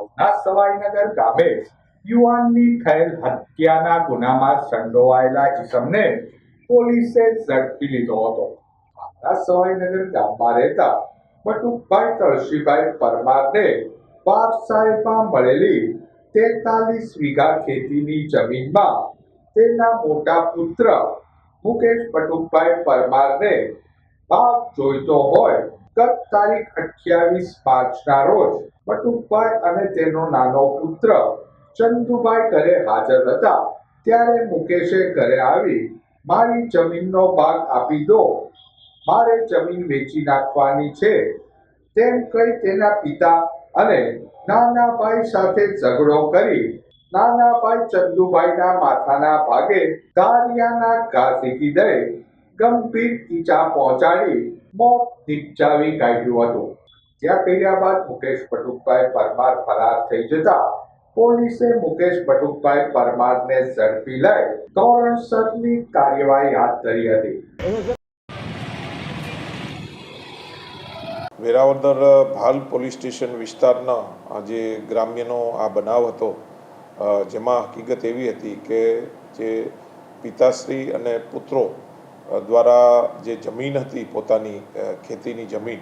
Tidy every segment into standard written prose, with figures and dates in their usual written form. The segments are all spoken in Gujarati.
ભચાઉના સવાઈનગર ગામે યુવાનની થયેલ હત્યાના ગુનામાં સંડોવાયેલા ઈસમને પોલીસે ઝડપી લીધો હતો. આ સવાઈનગર ગામમાં રહેતા બટુકભાઈ તળશીભાઈ પરમારને વારસાઈમાં મળેલી 43 વીઘા ખેતીની જમીનમાં તેના મોટા પુત્ર મુકેશ બટુકભાઈ પરમારને ભાગ જોઈતો હોય ગત તારીખ 28 માર્ચના રોજ બટુકભાઈ અને તેનો નાનો પુત્ર ચંદુભાઈ ઘરે હાજર હતા. ત્યારે મુકેશે ઘરે આવી મારી જમીનનો ભાગ આપી દો, મારે જમીન વેચી નાખવાની છે તેમ કહી તેના પિતા અને નાના ભાઈ સાથે ઝઘડો કરી નાના ભાઈ ચંદુભાઈના માથાના ભાગે ધારિયાના ઘા ઝીકી દઈ ગંભીર ઈજા પહોંચાડી મોત નિપજાવી કાઢ્યું હતું. ત્યાં કર્યા બાદ મુકેશ બટુકભાઈ પરમાર ફરાર થઈ જતા પોલીસે મુકેશ બટુકભાઈ પરમારને ઝડપી લઈ ધોરણસરની કાર્યવાહી હાથ ધરી હતી. વેરાવદર ભાલ પોલીસ સ્ટેશન વિસ્તારના જે ગ્રામ્યનો આ બનાવ હતો, જેમાં હકીકત એવી હતી કે જે પિતાશ્રી અને પુત્રો દ્વારા જે જમીન હતી પોતાની ખેતીની જમીન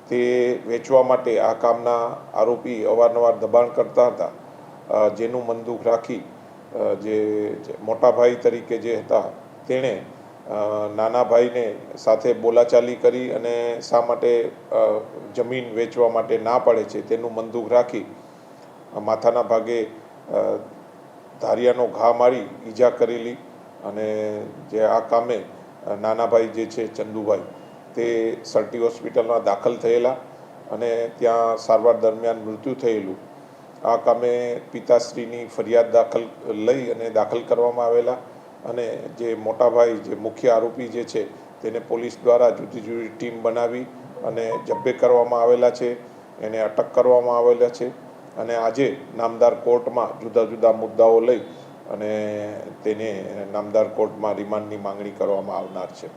તે વેચવા માટે આ કામના આરોપી અવારનવાર દબાણ કરતા હતા, જેનું મનદુખ રાખી જે મોટાભાઈ તરીકે જે હતા તેણે નાના ભાઈને સાથે બોલાચાલી કરી અને શા માટે જમીન વેચવા માટે ના પાડે છે તેનું મનદુખ રાખી માથાના ભાગે ધારિયાનો ઘા મારી ઈજા કરેલી. અને જે આ કામે નાના ભાઈ જે છે ચંદુભાઈ તે સરટી હોસ્પિટલમાં દાખલ થયેલા અને ત્યાં સારવાર દરમિયાન મૃત્યુ થયેલું. આ કામે પિતાશ્રીની ફરિયાદ લઈ અને દાખલ કરવામાં આવેલા અને જે મોટાભાઈ જે મુખ્ય આરોપી જે છે તેને પોલીસ દ્વારા જુદી જુદી ટીમ બનાવી અને જબ્બે કરવામાં આવેલા છે, એને અટક કરવામાં આવેલા છે અને આજે નામદાર કોર્ટમાં જુદા જુદા મુદ્દાઓ લઈ અને તેને નામદાર કોર્ટમાં રિમાન્ડની માંગણી કરવામાં આવનાર છે.